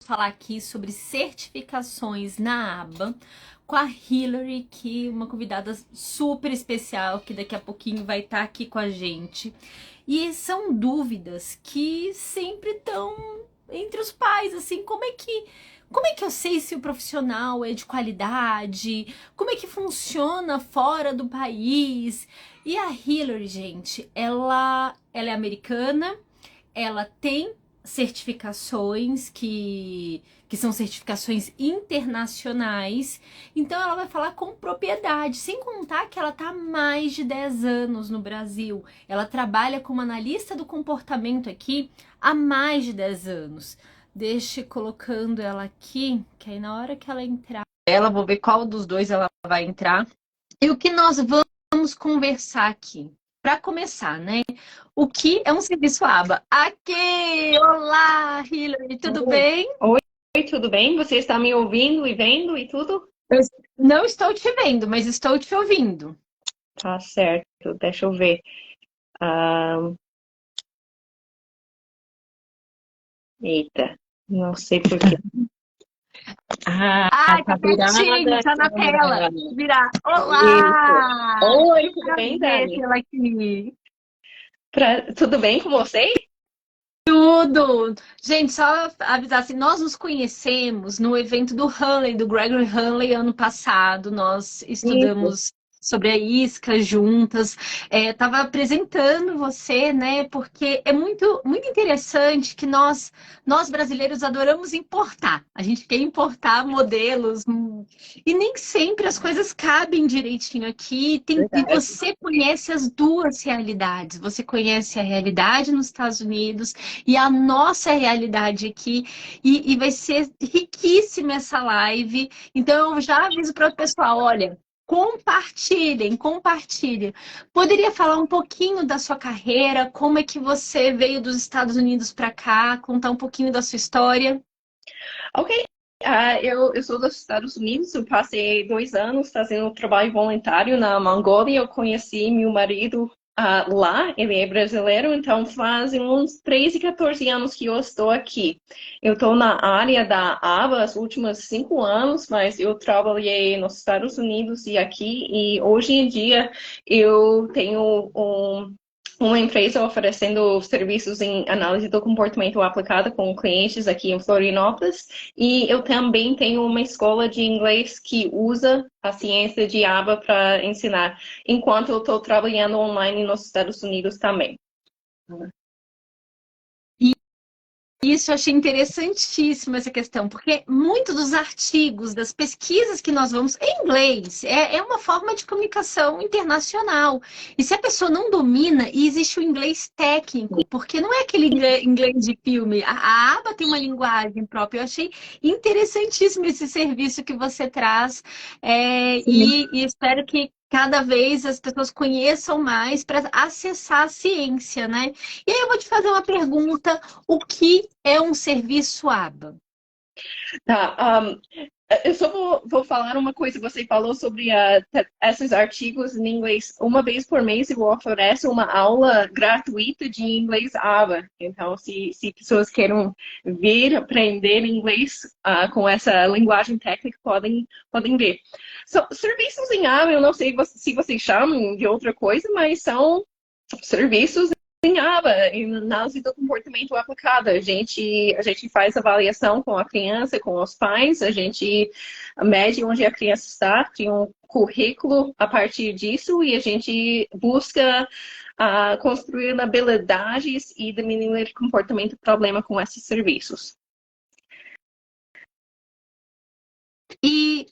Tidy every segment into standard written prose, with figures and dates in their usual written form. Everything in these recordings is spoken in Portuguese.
falar aqui sobre certificações na aba com a Hillary, que é uma convidada super especial, que daqui a pouquinho vai estar aqui com a gente. E são dúvidas que sempre estão entre os pais, assim, como é que eu sei se o profissional é de qualidade? Como é que funciona fora do país? E a Hillary, gente, ela é americana, ela tem certificações que são certificações internacionais, então ela vai falar com propriedade, sem contar que ela está há mais de 10 anos no Brasil. Ela trabalha como analista do comportamento aqui há mais de 10 anos. Deixe colocando ela aqui, que aí na hora que ela entrar, ela vou ver qual dos dois ela vai entrar. E o que nós vamos conversar aqui? Para começar, né? O que é um serviço aba? Aqui! Olá, Hillary, tudo Oi, bem? Oi, tudo bem? Você está me ouvindo e vendo e tudo? Eu não estou te vendo, mas estou te ouvindo. Tá certo, deixa eu ver. Ah, eita, não sei por quê. Ai, Tá tá pertinho, virada a tá na tela. câmera. Virar. Isso. Olá! Oi, tudo bem, Prazer Dani? tê-la aqui. Tudo bem com você? Tudo! Gente, só avisar assim, nós nos conhecemos no evento do Hanley, do Gregory Hanley, ano passado. Nós Isso. estudamos sobre a isca juntas. Estava apresentando você, né? Porque é muito interessante que nós brasileiros adoramos importar. A gente quer importar modelos e nem sempre as coisas cabem direitinho aqui. E Verdade. você conhece as duas realidades. Você conhece a realidade nos Estados Unidos e a nossa realidade aqui. E vai ser riquíssima essa live. Então, eu já aviso para o pessoal: olha, compartilhem, compartilhem. Poderia falar um pouquinho da sua carreira, como é que você veio dos Estados Unidos para cá, contar um pouquinho da sua história? Ok. Eu sou dos Estados Unidos, eu passei 2 anos fazendo trabalho voluntário na Mongólia. Eu conheci meu marido lá, ele é brasileiro, então fazem uns 13, 14 anos que eu estou aqui. Eu estou na área da ABA os últimos 5 anos, mas eu trabalhei nos Estados Unidos e aqui, e hoje em dia eu tenho uma empresa oferecendo serviços em análise do comportamento aplicada com clientes aqui em Florianópolis. E eu também tenho uma escola de inglês que usa a ciência de aba para ensinar, enquanto eu estou trabalhando online nos Estados Unidos também. Isso, eu achei interessantíssimo essa questão, porque muitos dos artigos, das pesquisas que nós vamos em inglês, é uma forma de comunicação internacional. E se a pessoa não domina, e existe o inglês técnico, porque não é aquele inglês de filme, a aba tem uma linguagem própria. Eu achei interessantíssimo esse serviço que você traz, e espero que cada vez as pessoas conheçam mais para acessar a ciência, né? E aí eu vou te fazer uma pergunta: o que é um serviço aba? Tá, eu só vou falar uma coisa. Você falou sobre esses artigos em inglês. Uma vez por mês eu ofereço uma aula gratuita de inglês ABA. Então, se pessoas querem vir aprender inglês com essa linguagem técnica, podem ver. Serviços em ABA, eu não sei se vocês chamam de outra coisa, mas são serviços em aba, em análise do comportamento aplicado. A gente faz avaliação com a criança, com os pais, a gente mede onde a criança está, cria um currículo a partir disso e a gente busca construir habilidades e diminuir comportamento problema com esses serviços. E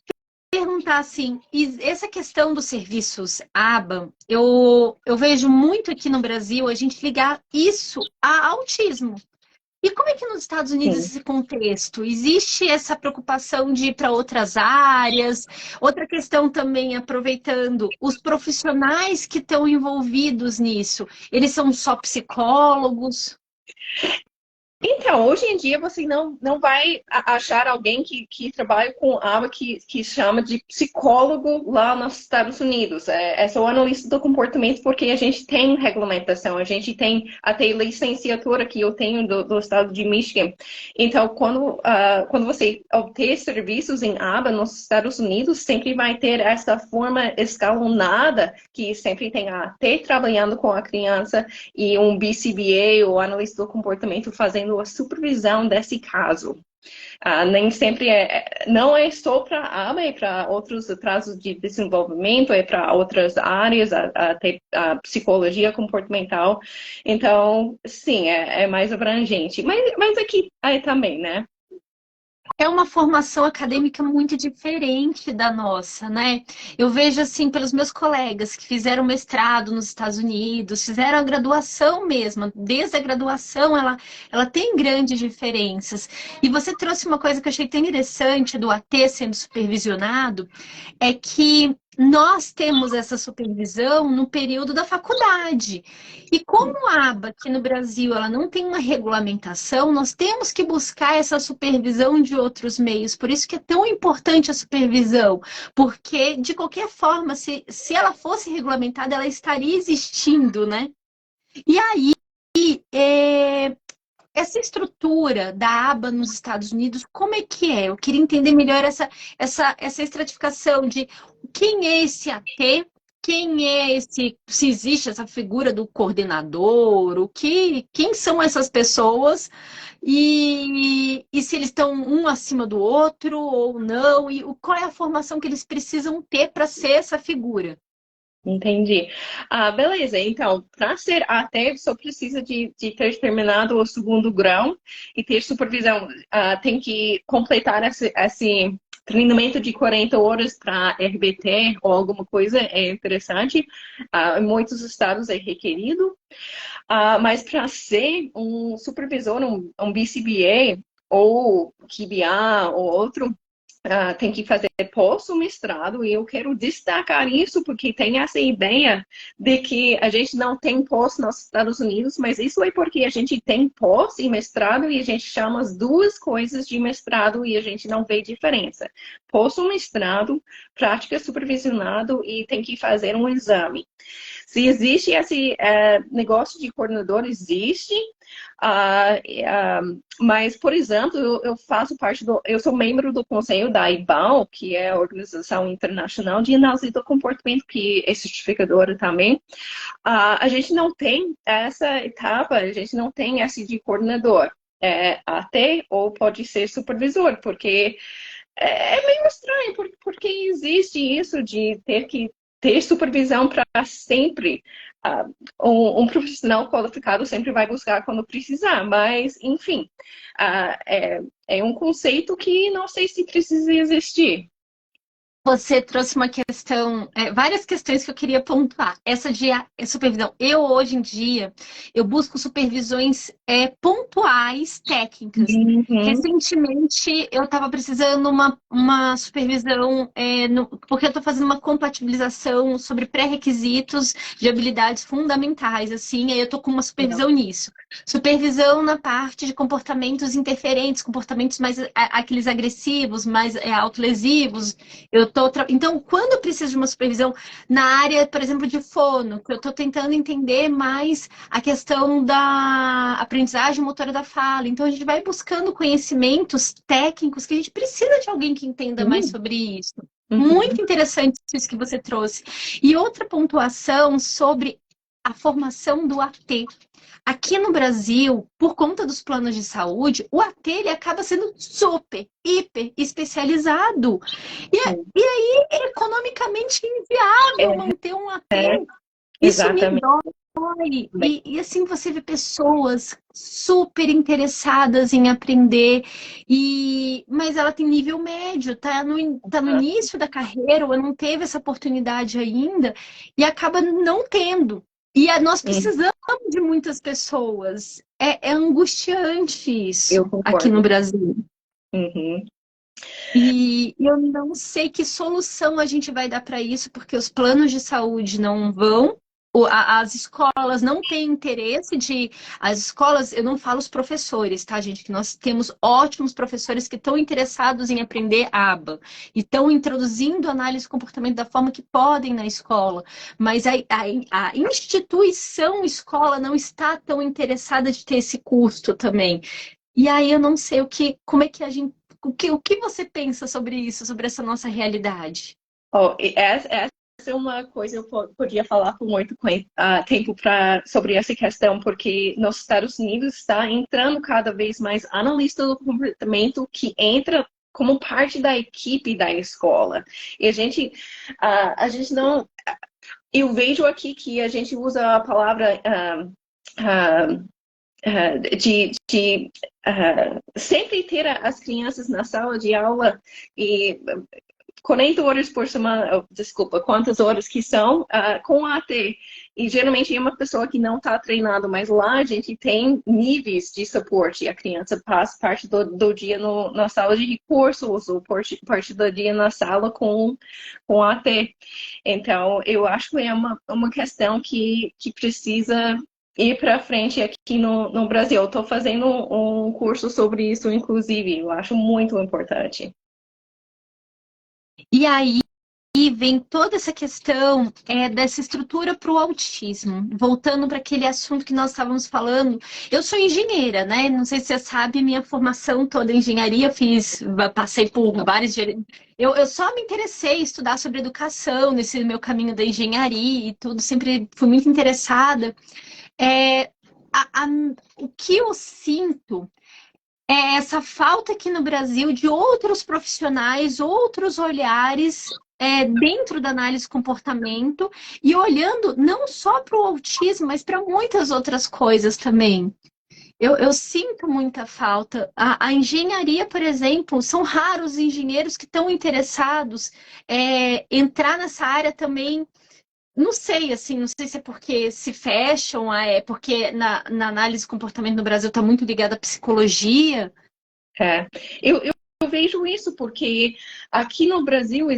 perguntar assim, essa questão dos serviços aba, eu vejo muito aqui no Brasil a gente ligar isso a autismo. E como é que nos Estados Unidos Sim. esse contexto? Existe essa preocupação de ir para outras áreas? Outra questão também, aproveitando, os profissionais que estão envolvidos nisso, eles são só psicólogos? Então, hoje em dia você não vai achar alguém que trabalha com algo que chama de psicólogo lá nos Estados Unidos. É só analista do comportamento porque a gente tem regulamentação, a gente tem até licenciatura que eu tenho do estado de Michigan. Então, quando você obter serviços em aba nos Estados Unidos, sempre vai ter essa forma escalonada que sempre tem a AT trabalhando com a criança e um BCBA, ou analista do comportamento, fazendo a supervisão desse caso. Nem sempre não é só para a ABA, é para outros atrasos de desenvolvimento, é para outras áreas, até a psicologia comportamental. Então, sim, é mais abrangente. Mas aqui também, né? É uma formação acadêmica muito diferente da nossa, né? Eu vejo assim pelos meus colegas que fizeram mestrado nos Estados Unidos, fizeram a graduação mesmo. Desde a graduação, ela tem grandes diferenças. E você trouxe uma coisa que eu achei tão interessante do AT sendo supervisionado, é que nós temos essa supervisão no período da faculdade. E como a aba aqui no Brasil ela não tem uma regulamentação, nós temos que buscar essa supervisão de outros meios. Por isso que é tão importante a supervisão, porque de qualquer forma, se ela fosse regulamentada, ela estaria existindo, né? E aí, é, essa estrutura da aba nos Estados Unidos, como é que é? Eu queria entender melhor essa estratificação de quem é esse AT, quem é esse, se existe essa figura do coordenador, quem são essas pessoas e se eles estão um acima do outro ou não, e qual é a formação que eles precisam ter para ser essa figura. Entendi. Beleza. Então, para ser AT, só precisa de ter terminado o segundo grau e ter supervisão. Tem que completar esse treinamento de 40 horas para RBT ou alguma coisa, é interessante. Em muitos estados é requerido. Mas para ser um supervisor, um BCBA ou QBA ou outro, tem que fazer pós-mestrado e eu quero destacar isso porque tem essa ideia de que a gente não tem pós nos Estados Unidos, mas isso é porque a gente tem pós e mestrado e a gente chama as duas coisas de mestrado e a gente não vê diferença. Pós-mestrado, prática supervisionado e tem que fazer um exame. Se existe esse negócio de coordenador, existe. Mas, por exemplo, eu faço parte eu sou membro do conselho da IBAL, que é a Organização Internacional de Análise do Comportamento, que é certificadora também. A gente não tem essa etapa, a gente não tem esse de coordenador. Até ou pode ser supervisor, porque é meio estranho, porque existe isso de ter que ter supervisão para sempre. Um profissional qualificado sempre vai buscar quando precisar, mas, enfim, é um conceito que não sei se precisa existir. Você trouxe uma questão, várias questões que eu queria pontuar. Essa de supervisão. Eu, hoje em dia, eu busco supervisões pontuais, técnicas. Uhum. Recentemente, eu estava precisando uma supervisão, porque eu estou fazendo uma compatibilização sobre pré-requisitos de habilidades fundamentais, assim, aí eu estou com uma supervisão nisso. Supervisão na parte de comportamentos interferentes, comportamentos mais aqueles agressivos, mais autolesivos. Então, quando eu preciso de uma supervisão na área, por exemplo, de fono, que eu estou tentando entender mais a questão da aprendizagem motora da fala. Então, a gente vai buscando conhecimentos técnicos que a gente precisa de alguém que entenda mais sobre isso. Muito interessante isso que você trouxe. E outra pontuação sobre a formação do AT. Aqui no Brasil, por conta dos planos de saúde, o AT ele acaba sendo super, hiper especializado. E aí é economicamente inviável manter um AT. Isso me Exatamente. dói. E assim você vê pessoas super interessadas em aprender, mas ela tem nível médio, tá no início da carreira, ou não teve essa oportunidade ainda, e acaba não tendo. E nós precisamos de muitas pessoas. É angustiante isso aqui no Brasil. Uhum. E eu não sei que solução a gente vai dar para isso, porque os planos de saúde não vão as escolas não têm interesse de... As escolas, eu não falo os professores, tá, gente? Que nós temos ótimos professores que estão interessados em aprender aba e estão introduzindo análise de comportamento da forma que podem na escola. Mas a instituição escola não está tão interessada de ter esse custo também. E aí eu não sei como é que a gente... O que você pensa sobre isso, sobre essa nossa realidade? Oh, essa é uma coisa que eu podia falar por muito tempo sobre essa questão, porque nos Estados Unidos está entrando cada vez mais analista do comportamento que entra como parte da equipe da escola. E a gente não... Eu vejo aqui que a gente usa a palavra... sempre ter as crianças na sala de aula e 40 horas por semana, desculpa, quantas horas que são, com AT. E geralmente é uma pessoa que não está treinado, mas lá a gente tem níveis de suporte. A criança passa parte do dia na sala de recursos, ou parte do dia na sala com AT. Então, eu acho que é uma questão que precisa ir para frente aqui no Brasil. Eu estou fazendo um curso sobre isso, inclusive. Eu acho muito importante. E aí vem toda essa questão dessa estrutura para o autismo. Voltando para aquele assunto que nós estávamos falando, eu sou engenheira, né? Não sei se você sabe, minha formação toda em engenharia, passei por vários... Eu só me interessei em estudar sobre educação nesse meu caminho da engenharia e tudo, sempre fui muito interessada. O que eu sinto é essa falta aqui no Brasil de outros profissionais, outros olhares dentro da análise de comportamento e olhando não só para o autismo, mas para muitas outras coisas também. Eu sinto muita falta. A engenharia, por exemplo, são raros os engenheiros que estão interessados entrar nessa área também. Não sei, assim, não sei se é porque se fecham, é porque na análise de comportamento no Brasil está muito ligada à psicologia. É. Eu vejo isso porque aqui no Brasil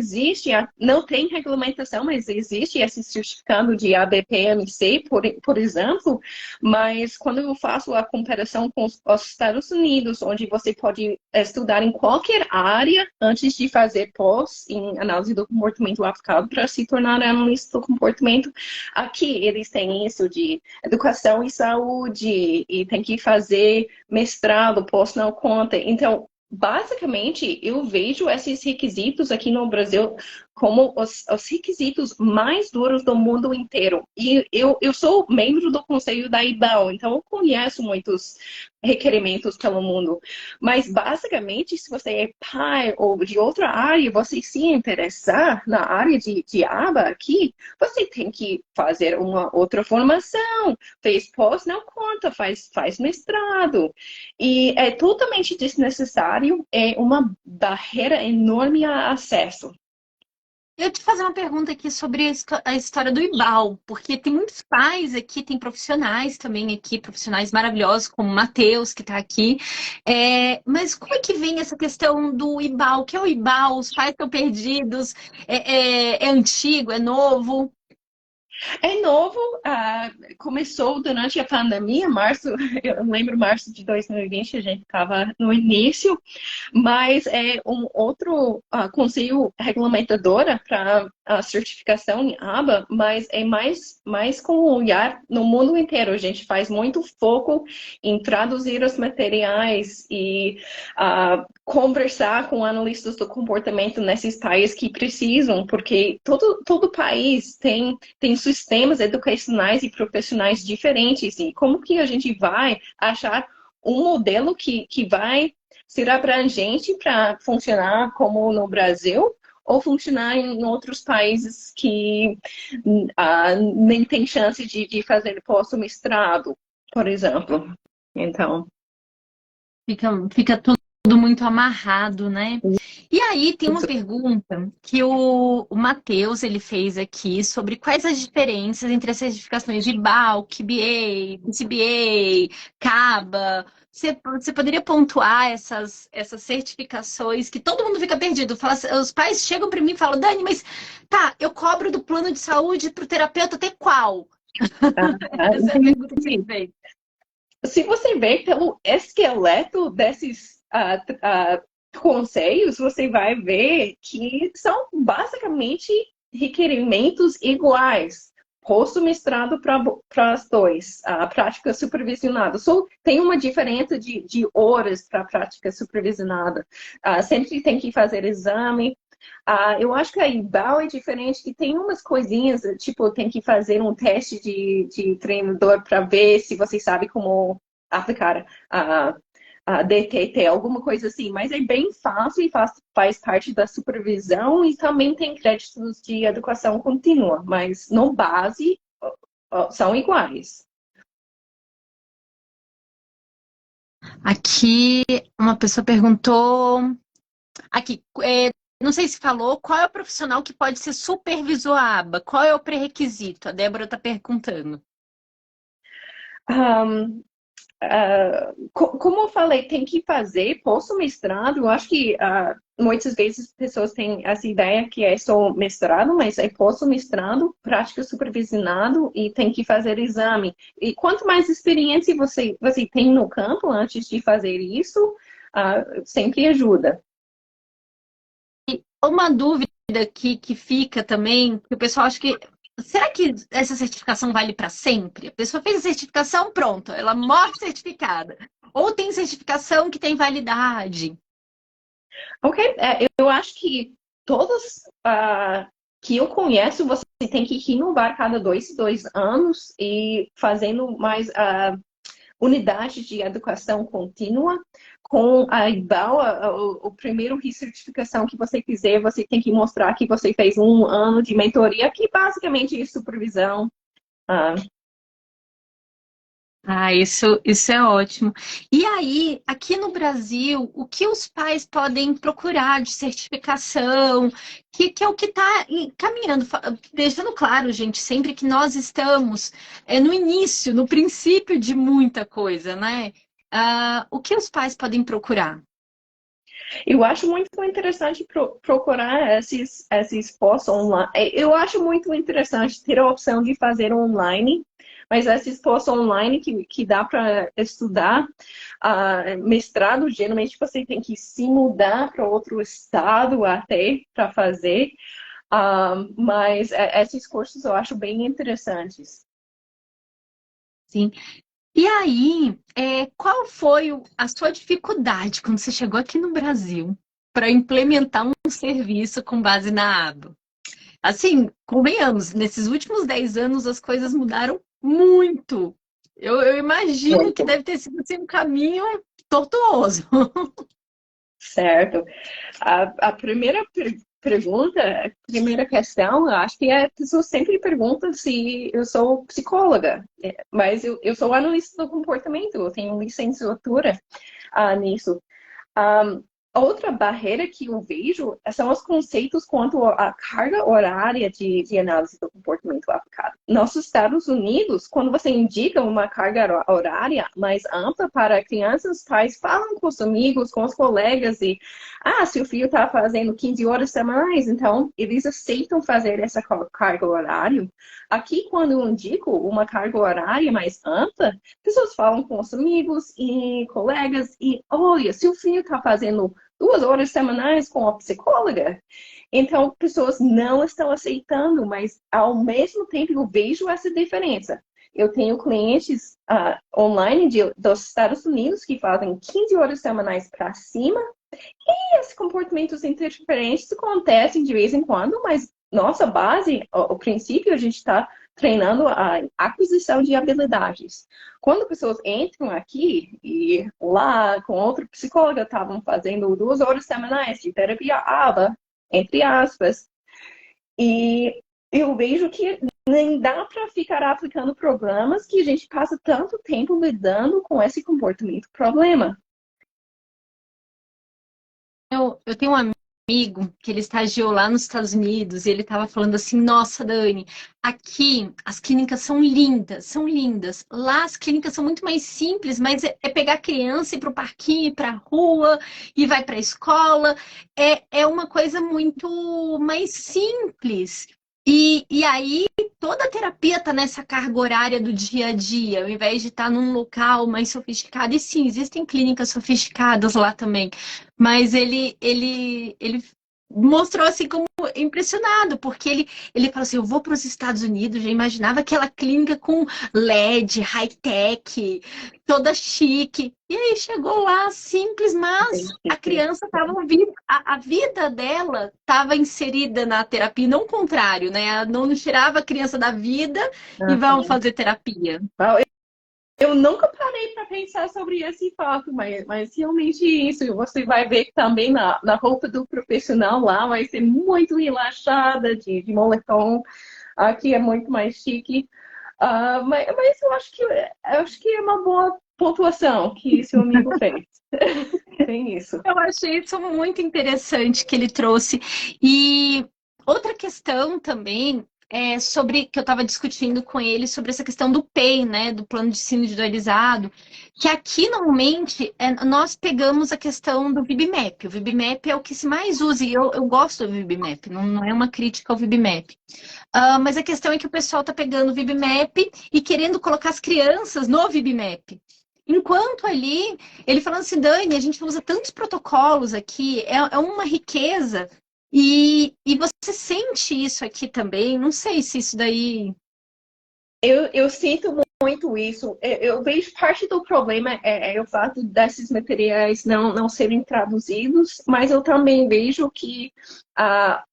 não tem regulamentação, mas existe esse certificado de ABPMC, por exemplo, mas quando eu faço a comparação com os Estados Unidos, onde você pode estudar em qualquer área antes de fazer pós em análise do comportamento aplicado para se tornar analista do comportamento, aqui eles têm isso de educação e saúde e tem que fazer mestrado, pós não conta. Então, basicamente, eu vejo esses requisitos aqui no Brasil como os requisitos mais duros do mundo inteiro. E eu sou membro do conselho da IBAL, então eu conheço muitos requerimentos pelo mundo. Mas, basicamente, se você é pai ou de outra área, você se interessar na área de aba aqui, você tem que fazer uma outra formação. Fez pós, não conta, faz mestrado. E é totalmente desnecessário, é uma barreira enorme a acesso. Eu te fazer uma pergunta aqui sobre a história do IBAL, porque tem muitos pais aqui, tem profissionais também aqui, profissionais maravilhosos, como o Matheus, que está aqui. Mas como é que vem essa questão do IBAL? O que é o IBAL? Os pais estão perdidos? É antigo? É novo? É novo, começou durante a pandemia, eu lembro março de 2020, a gente estava no início, mas é um outro conselho regulamentadora para a certificação em aba, mas é mais com o olhar no mundo inteiro. A gente faz muito foco em traduzir os materiais e conversar com analistas do comportamento nesses países que precisam, porque todo país tem sistemas educacionais e profissionais diferentes. E como que a gente vai achar um modelo que vai ser abrangente para funcionar como no Brasil ou funcionar em outros países que nem tem chance de fazer pós-mestrado, por exemplo. Então... Fica tudo muito amarrado, né? E aí tem uma pergunta que o Matheus ele fez aqui sobre quais as diferenças entre as certificações de IBAL, QBA, CBA, CABA. Você poderia pontuar essas certificações que todo mundo fica perdido? Os pais chegam para mim e falam, Dani, mas tá, eu cobro do plano de saúde para o terapeuta até qual? Essa é a pergunta que você Entendi. fez. Se você vê pelo esqueleto desses conselhos, você vai ver que são basicamente requerimentos iguais. Posto mestrado para as dois, a prática supervisionada. Só tem uma diferença de horas para a prática supervisionada. Sempre tem que fazer exame. Eu acho que a IBAL é diferente, que tem umas coisinhas, tipo, tem que fazer um teste de treinador para ver se você sabe como aplicar a DTT, alguma coisa assim, mas é bem fácil e faz parte da supervisão e também tem créditos de educação contínua, mas no base são iguais. Aqui, uma pessoa perguntou. Aqui, não sei se falou, qual é o profissional que pode ser supervisor à aba? Qual é o pré-requisito? A Débora está perguntando. Um, como eu falei, tem que fazer pós-mestrado. Eu acho que muitas vezes pessoas têm essa ideia que é só mestrado, mas é pós-mestrado, prática supervisionado e tem que fazer exame. E quanto mais experiência você tem no campo antes de fazer isso, sempre ajuda. Uma dúvida aqui que fica também, que o pessoal acha que. Será que essa certificação vale para sempre? A pessoa fez a certificação, pronto, ela morre certificada. Ou tem certificação que tem validade? Ok, eu acho que todas que eu conheço, você tem que renovar cada dois anos e fazendo mais unidade de educação contínua. Com a IBAL, o primeiro recertificação que você fizer, você tem que mostrar que você fez um ano de mentoria, que basicamente é supervisão. Ah, Ah, isso é ótimo. E aí, aqui no Brasil, o que os pais podem procurar de certificação, que é o que está caminhando, deixando claro, gente, sempre que nós estamos no início, no princípio de muita coisa, né? O que os pais podem procurar? eu acho muito interessante procurar esses posts online. Eu acho muito interessante ter a opção de fazer online, mas esses posts online que dá para estudar, mestrado, geralmente você tem que se mudar para outro estado até para fazer. Mas esses cursos eu acho bem interessantes. Sim. E aí, qual foi a sua dificuldade quando você chegou aqui no Brasil para implementar um serviço com base na aba? Assim, convenhamos, nesses últimos 10 anos as coisas mudaram muito. Eu imagino que Muito. deve ter sido assim, um caminho tortuoso. Certo. A primeira pergunta, a primeira questão, eu acho que a pessoa sempre pergunta se eu sou psicóloga, mas eu sou analista do comportamento, eu tenho licenciatura nisso. Um, Outra barreira que eu vejo são os conceitos quanto à carga horária de análise do comportamento aplicado. Nos Estados Unidos, quando você indica uma carga horária mais ampla para crianças, pais falam com os amigos, com os colegas e, seu filho está fazendo 15 horas semanais, então eles aceitam fazer essa carga horária. Aqui, quando eu indico uma carga horária mais ampla, pessoas falam com os amigos e colegas e, olha, se o filho está fazendo 2 horas semanais com a psicóloga, então pessoas não estão aceitando, mas ao mesmo tempo eu vejo essa diferença. Eu tenho clientes online dos Estados Unidos que fazem 15 horas semanais para cima e esses comportamentos interferentes acontecem de vez em quando, mas nossa base, o princípio, a gente está treinando a aquisição de habilidades. Quando pessoas entram aqui e lá com outra psicóloga estavam fazendo 2 horas semanais de terapia ABA, entre aspas, e eu vejo que nem dá para ficar aplicando programas que a gente passa tanto tempo lidando com esse comportamento problema. Eu tenho um amigo que ele estagiou lá nos Estados Unidos e ele estava falando assim: Nossa, Dani, aqui as clínicas são lindas, são lindas. Lá as clínicas são muito mais simples, mas é pegar a criança e ir para o parquinho, para a rua e vai para a escola. É uma coisa muito mais simples. E aí, toda a terapia está nessa carga horária do dia a dia, ao invés de estar num local mais sofisticado. E sim, existem clínicas sofisticadas lá também, mas ele mostrou assim como impressionado, porque ele falou assim: eu vou para os Estados Unidos, já imaginava aquela clínica com LED, high-tech, toda chique. E aí chegou lá, simples, mas a criança estava a vida dela estava inserida na terapia, não o contrário, né? Ela não tirava a criança da vida e vamos fazer terapia. Eu nunca parei para pensar sobre esse fato, mas realmente isso. E você vai ver que também na roupa do profissional lá vai ser muito relaxada, de moletom. Aqui é muito mais chique. Mas eu acho que é uma boa pontuação que seu amigo fez. Tem isso. Eu achei isso muito interessante que ele trouxe. E outra questão também é sobre que eu estava discutindo com ele sobre essa questão do PEI, né, do plano de ensino individualizado, que aqui normalmente nós pegamos a questão do VibMap. O VibMap é o que se mais usa e eu gosto do VibMap, não é uma crítica ao VibMap. Mas a questão é que o pessoal está pegando o VibMap e querendo colocar as crianças no VibMap. Enquanto ali, ele falando assim: Dani, a gente usa tantos protocolos aqui, é uma riqueza. E você sente isso aqui também? Não sei se isso daí. Eu sinto muito isso. Eu vejo parte do problema é o fato desses materiais não serem traduzidos, mas eu também vejo que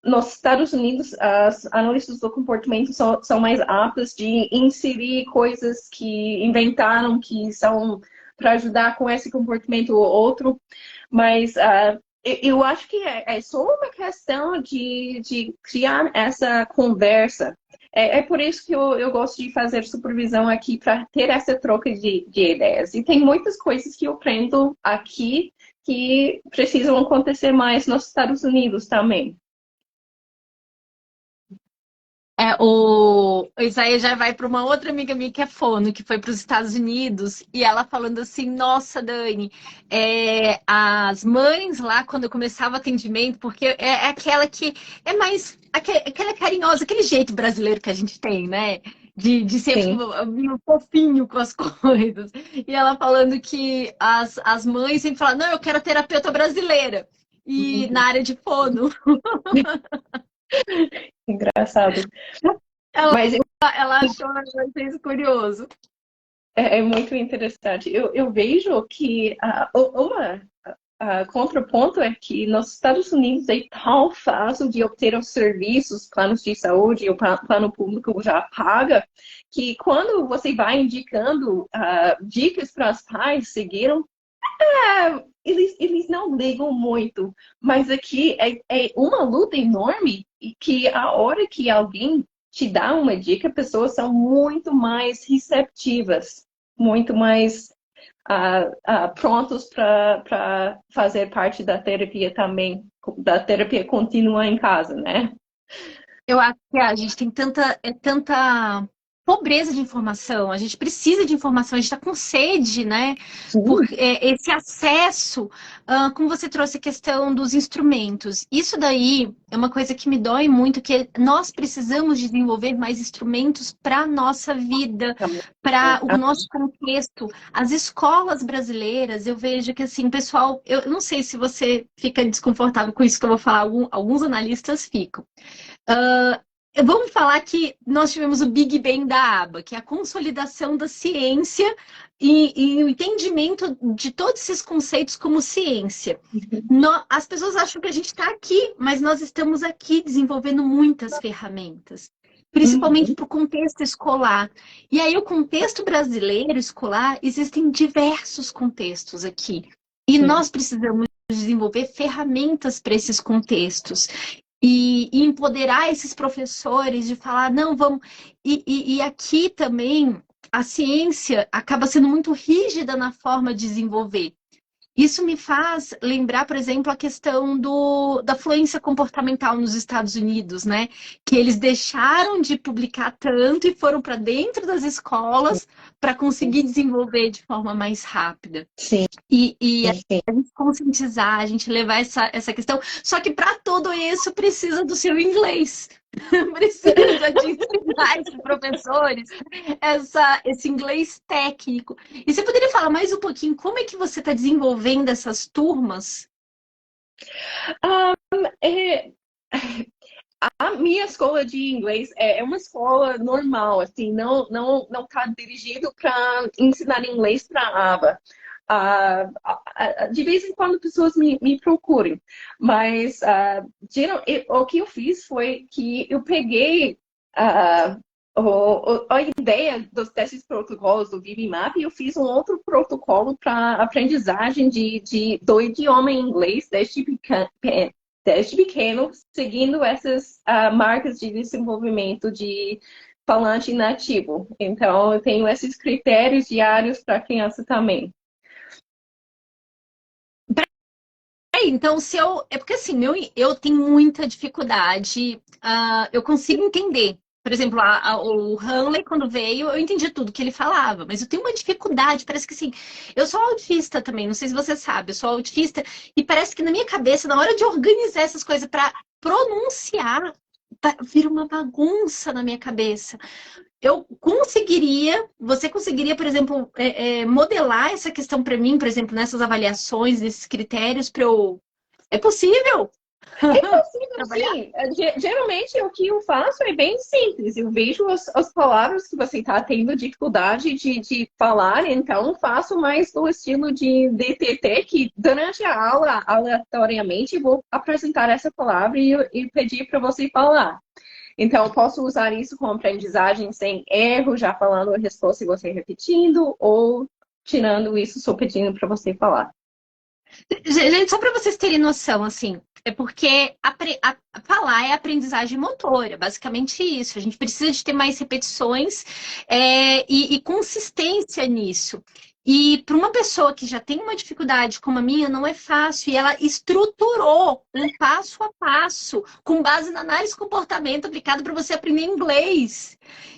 nos Estados Unidos as analistas do comportamento são mais aptas de inserir coisas que inventaram, que são para ajudar com esse comportamento ou outro, mas eu acho que é só uma questão de criar essa conversa. É por isso que eu gosto de fazer supervisão aqui, para ter essa troca de ideias. E tem muitas coisas que eu aprendo aqui que precisam acontecer mais nos Estados Unidos também. O Isaías já vai para uma outra amiga minha que é fono, que foi para os Estados Unidos, e ela falando assim: nossa, Dani, as mães lá, quando eu começava o atendimento, porque é aquela que é mais aquela carinhosa, aquele jeito brasileiro que a gente tem, né? De ser Sim. meio fofinho com as coisas. E ela falando que as mães sempre falam: não, eu quero a terapeuta brasileira. E na área de fono. Engraçado. Ela, Mas ela achou isso curioso. é muito interessante. Eu vejo que uma contraponto é que nos Estados Unidos é tão fácil de obter os serviços, planos de saúde, o plano público já paga, que quando você vai indicando dicas para os pais seguiram, eles não ligam muito. Mas aqui é uma luta enorme e que a hora que alguém te dá uma dica, pessoas são muito mais receptivas, muito mais prontos para fazer parte da terapia também, da terapia contínua em casa, né? Eu acho que a gente tem tanta pobreza de informação, a gente precisa de informação, a gente está com sede, né? Por Sim. esse acesso, como você trouxe a questão dos instrumentos. Isso daí é uma coisa que me dói muito, que nós precisamos desenvolver mais instrumentos para a nossa vida, para o nosso contexto. As escolas brasileiras, eu vejo que assim, pessoal, eu não sei se você fica desconfortável com isso que eu vou falar, alguns analistas ficam. Vamos falar que nós tivemos o Big Bang da aba, que é a consolidação da ciência e o entendimento de todos esses conceitos como ciência. As pessoas acham que a gente está aqui, mas nós estamos aqui desenvolvendo muitas ferramentas, principalmente Uhum. para o contexto escolar. E aí, o contexto brasileiro escolar, existem diversos contextos aqui. E Sim. nós precisamos desenvolver ferramentas para esses contextos e empoderar esses professores de falar, não, vamos. E aqui também a ciência acaba sendo muito rígida na forma de desenvolver. Isso me faz lembrar, por exemplo, a questão da fluência comportamental nos Estados Unidos, né? Que eles deixaram de publicar tanto e foram para dentro das escolas para conseguir desenvolver de forma mais rápida. Sim. E Sim. a gente conscientizar, a gente levar essa questão. Só que para tudo isso precisa do seu inglês. Precisa de ensinar esses professores esse inglês técnico. E você poderia falar mais um pouquinho como é que você está desenvolvendo essas turmas? É, a minha escola de inglês é uma escola normal, assim, não tá dirigido para ensinar inglês para ABA. De vez em quando pessoas me procurem, mas o que eu fiz foi que eu peguei ah, a ideia desses protocolos do ViviMap e eu fiz um outro protocolo para aprendizagem do idioma em inglês desde pequeno, seguindo essas marcas de desenvolvimento de falante nativo. Então, eu tenho esses critérios diários para a criança também. Então, se eu. É porque assim, eu tenho muita dificuldade, eu consigo entender. Por exemplo, o Hanley, quando veio, eu entendi tudo que ele falava, mas eu tenho uma dificuldade, parece que assim, eu sou autista também, não sei se você sabe, eu sou autista, e parece que na minha cabeça, na hora de organizar essas coisas para pronunciar, vira uma bagunça na minha cabeça. Você conseguiria, por exemplo, modelar essa questão para mim, por exemplo, nessas avaliações, nesses critérios, para eu. É possível É possível, trabalhar? sim. Geralmente, o que eu faço é bem simples. Eu vejo as palavras que você está tendo dificuldade de falar, então faço mais do estilo de DTT, que durante a aula, aleatoriamente, vou apresentar essa palavra e pedir para você falar. Então, eu posso usar isso como aprendizagem sem erro, já falando a resposta e você repetindo, ou tirando isso, só pedindo para você falar. Gente, só para vocês terem noção, assim, é porque falar é aprendizagem motora, basicamente isso. A gente precisa de ter mais repetições e consistência nisso. E para uma pessoa que já tem uma dificuldade como a minha, não é fácil. E ela estruturou um passo a passo, com base na análise de comportamento aplicado para você aprender inglês.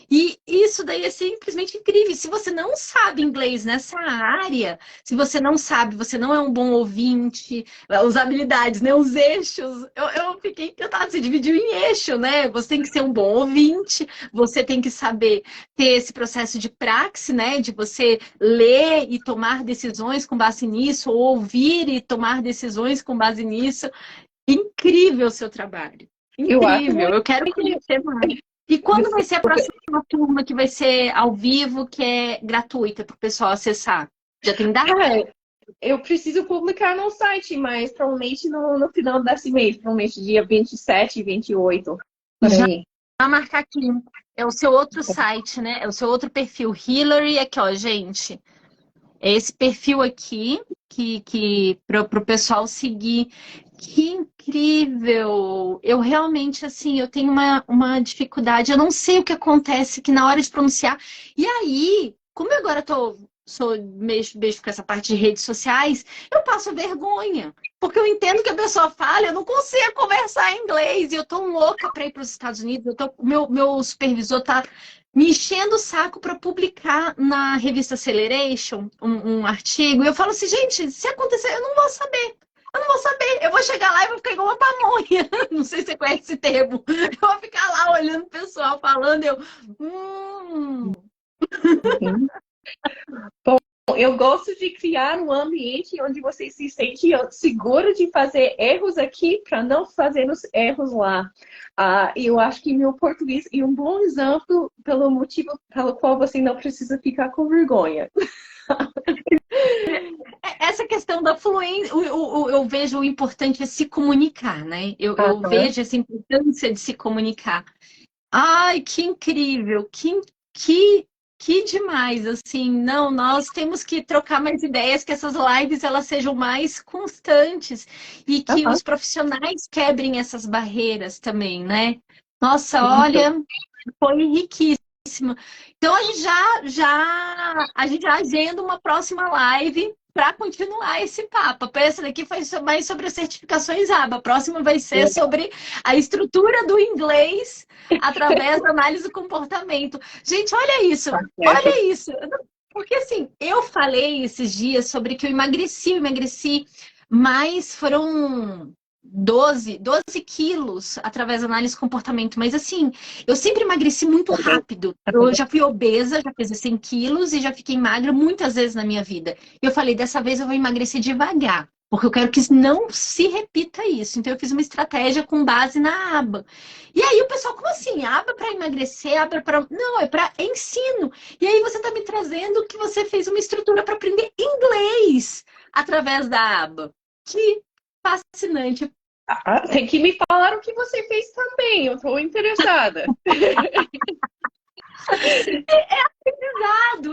E isso daí é simplesmente incrível. Se você não sabe inglês nessa área, se você não sabe, você não é um bom ouvinte, as habilidades, né? Os eixos. Eu fiquei encantada, você dividiu em eixo, né? Você tem que ser um bom ouvinte, você tem que saber ter esse processo de praxe, né? De você ler e tomar decisões com base nisso, ou ouvir e tomar decisões com base nisso. Incrível o seu trabalho. Eu acho Incrível. muito. Eu quero conhecer mais. E quando vai ser a próxima turma que vai ser ao vivo, que é gratuita para o pessoal acessar? Já tem data? Eu preciso publicar no site, mas provavelmente no final desse mês, provavelmente dia 27 e 28, por Já aí. vou marcar aqui. É o seu outro site, né? É o seu outro perfil. Hillary, aqui, ó, gente. É esse perfil aqui que para o pessoal seguir. Que incrível! Eu realmente, assim, eu tenho uma dificuldade. Eu não sei o que acontece que na hora de pronunciar. E aí, como eu agora sou beijo com essa parte de redes sociais, eu passo vergonha. Porque eu entendo que a pessoa fala, eu não consigo conversar em inglês. E eu tô louca para ir para os Estados Unidos. Meu supervisor tá me enchendo o saco para publicar na revista Acceleration um artigo. E eu falo assim, gente, se acontecer, eu não vou saber. Eu não vou saber. Eu vou chegar lá e vou ficar igual uma pamonha. Não sei se você conhece esse termo. Eu vou ficar lá olhando o pessoal falando, hum. Uhum. Bom, eu gosto de criar um ambiente onde você se sente seguro de fazer erros aqui para não fazer os erros lá. E eu acho que meu português é um bom exemplo pelo motivo pelo qual você não precisa ficar com vergonha. Essa questão da fluência, eu vejo o importante é se comunicar, né? Eu Aham. vejo essa importância de se comunicar. Ai, que incrível, que, que demais, assim, não, nós temos que trocar mais ideias, que essas lives elas sejam mais constantes e que Aham. os profissionais quebrem essas barreiras também, né? Nossa, Isso. olha, foi riquíssimo. Então a gente já agenda uma próxima live para continuar esse papo. Essa daqui foi mais sobre as certificações ABA. A próxima vai ser Legal. sobre a estrutura do inglês através da análise do comportamento. Gente, olha isso, Tá certo. olha isso. Porque assim, eu falei esses dias sobre que eu emagreci, mas foram 12 quilos através da análise de comportamento. Mas assim, eu sempre emagreci muito rápido. Eu já fui obesa, já pesei 100 quilos e já fiquei magra muitas vezes na minha vida. E eu falei, dessa vez eu vou emagrecer devagar. Porque eu quero que não se repita isso. Então, eu fiz uma estratégia com base na aba. E aí, o pessoal, como assim? Aba para emagrecer, aba para. Não, é para ensino. E aí, você está me trazendo que você fez uma estrutura para aprender inglês através da aba. Que fascinante. Tem que me falar o que você fez também. Eu estou interessada.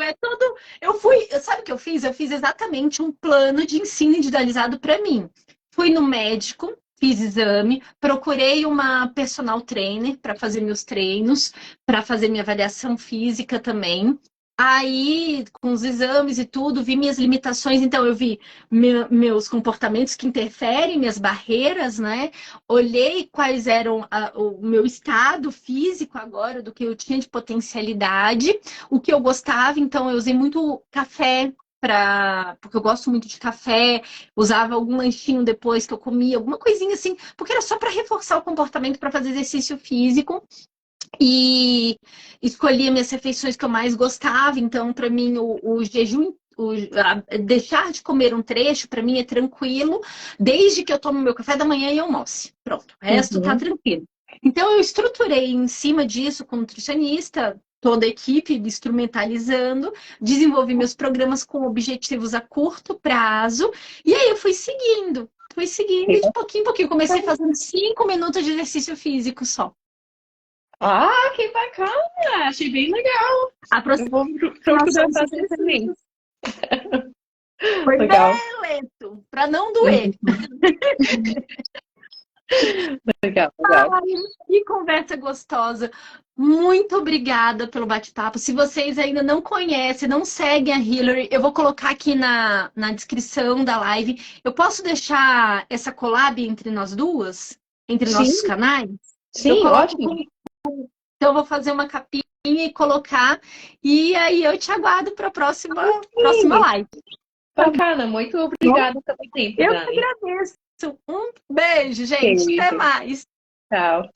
É todo. Eu fui. Sabe o que eu fiz? Eu fiz exatamente um plano de ensino individualizado para mim. Fui no médico, fiz exame, procurei uma personal trainer para fazer meus treinos, para fazer minha avaliação física também. Aí, com os exames e tudo, vi minhas limitações. Então, eu vi meus comportamentos que interferem, minhas barreiras, né? Olhei quais eram o meu estado físico agora, do que eu tinha de potencialidade, o que eu gostava. Então, eu usei muito café. Porque eu gosto muito de café, usava algum lanchinho depois que eu comia, alguma coisinha assim, porque era só para reforçar o comportamento para fazer exercício físico. E escolhia minhas refeições que eu mais gostava. Então, para mim, o jejum, deixar de comer um trecho, para mim é tranquilo, desde que eu tomo meu café da manhã e almoce. Pronto, o resto tá tranquilo. Então, eu estruturei em cima disso com nutricionista, toda a equipe instrumentalizando, desenvolvi meus programas com objetivos a curto prazo, e aí eu fui seguindo. E de pouquinho em pouquinho. Comecei fazendo 5 minutos de exercício físico só. Ah, que bacana! Achei bem legal. Eu vou procurar fazer também. Foi Legal. bem lento, para não doer. Legal. Ai, que conversa gostosa. Muito obrigada pelo bate-papo. Se vocês ainda não conhecem, não seguem a Hillary, eu vou colocar aqui na descrição da live. Eu posso deixar essa collab entre nós duas? Entre nossos canais? Sim, ótimo. Então, eu vou fazer uma capinha e colocar. E aí, eu te aguardo para a próxima live. Bacana, muito obrigada pelo tempo, Eu Dani. que agradeço. Um beijo, gente. Até mais. Tchau.